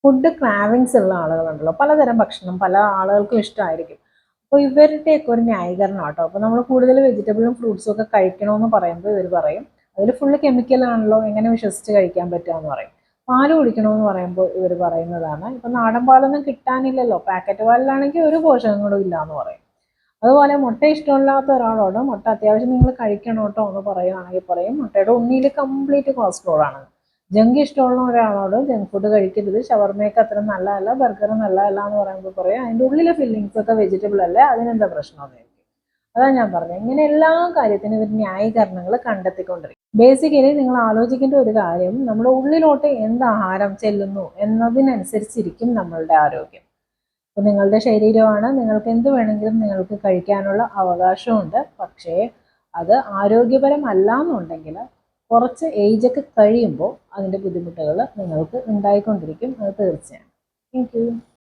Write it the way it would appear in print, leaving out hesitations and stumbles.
Food cravings ഉള്ള ആളുകളുണ്ടല്ലോ, പലതരം ഭക്ഷണം പല ആളുകൾക്കും ഇഷ്ടമായിരിക്കും. അപ്പോൾ ഇവരുടെയൊക്കെ ഒരു ന്യായീകരണം കേട്ടോ. അപ്പോൾ നമ്മൾ കൂടുതൽ വെജിറ്റബിളും ഫ്രൂട്ട്സും ഒക്കെ കഴിക്കണമെന്ന് പറയുമ്പോൾ ഇവർ പറയും അതിൽ ഫുള്ള് കെമിക്കലാണല്ലോ, എങ്ങനെ വിശ്വസിച്ച് കഴിക്കാൻ പറ്റുകയെന്ന് പറയും. പാല് കുടിക്കണമെന്ന് പറയുമ്പോൾ ഇവർ പറയുന്നതാണ് ഇപ്പം നാടൻ പാലൊന്നും കിട്ടാനില്ലല്ലോ, പാക്കറ്റ് പാലിലാണെങ്കിൽ ഒരു പോഷകങ്ങളും ഇല്ല എന്ന് പറയും. അതുപോലെ മുട്ട ഇഷ്ടമില്ലാത്ത ഒരാളോട് മുട്ട അത്യാവശ്യം നിങ്ങൾ കഴിക്കണം കേട്ടോ എന്ന് പറയുകയാണെങ്കിൽ പറയും മുട്ടയുടെ ഉണ്ണിയിൽ കംപ്ലീറ്റ് കൊളസ്ട്രോൾ ആണ്. ജങ്ക് ഇഷ്ടമുള്ള ഒരാളോട് ജങ്ക് ഫുഡ് കഴിക്കരുത്, ഷവർമയൊക്കെ അത്ര നല്ലതല്ല, ബർഗർ നല്ലതല്ല എന്ന് പറയുമ്പോൾ പറയും അതിൻ്റെ ഉള്ളിലെ ഫില്ലിങ്സ് ഒക്കെ വെജിറ്റബിൾ അല്ലേ, അതിനെന്താ പ്രശ്നമെന്ന് ചോദിക്കും. അതാണ് ഞാൻ പറഞ്ഞത്, ഇങ്ങനെ എല്ലാ കാര്യത്തിനും ഇവർ ന്യായീകരണങ്ങൾ കണ്ടെത്തിക്കൊണ്ടിരിക്കും. ബേസിക്കലി നിങ്ങൾ ആലോചിക്കേണ്ട ഒരു കാര്യം, നമ്മുടെ ഉള്ളിലോട്ട് എന്ത് ആഹാരം ചെല്ലുന്നു എന്നതിനനുസരിച്ചിരിക്കും നമ്മളുടെ ആരോഗ്യം. അപ്പോൾ നിങ്ങളുടെ ശരീരമാണ്, നിങ്ങൾക്ക് എന്ത് വേണമെങ്കിലും നിങ്ങൾക്ക് കഴിക്കാനുള്ള അവകാശമുണ്ട്. പക്ഷേ അത് ആരോഗ്യപരമല്ല എന്നുണ്ടെങ്കിൽ കുറച്ച് ഏജൊക്കെ കഴിയുമ്പോൾ അതിൻ്റെ ബുദ്ധിമുട്ടുകൾ നിങ്ങൾക്ക് ഉണ്ടായിക്കൊണ്ടിരിക്കും, അത് തീർച്ചയാണ്. Thank you.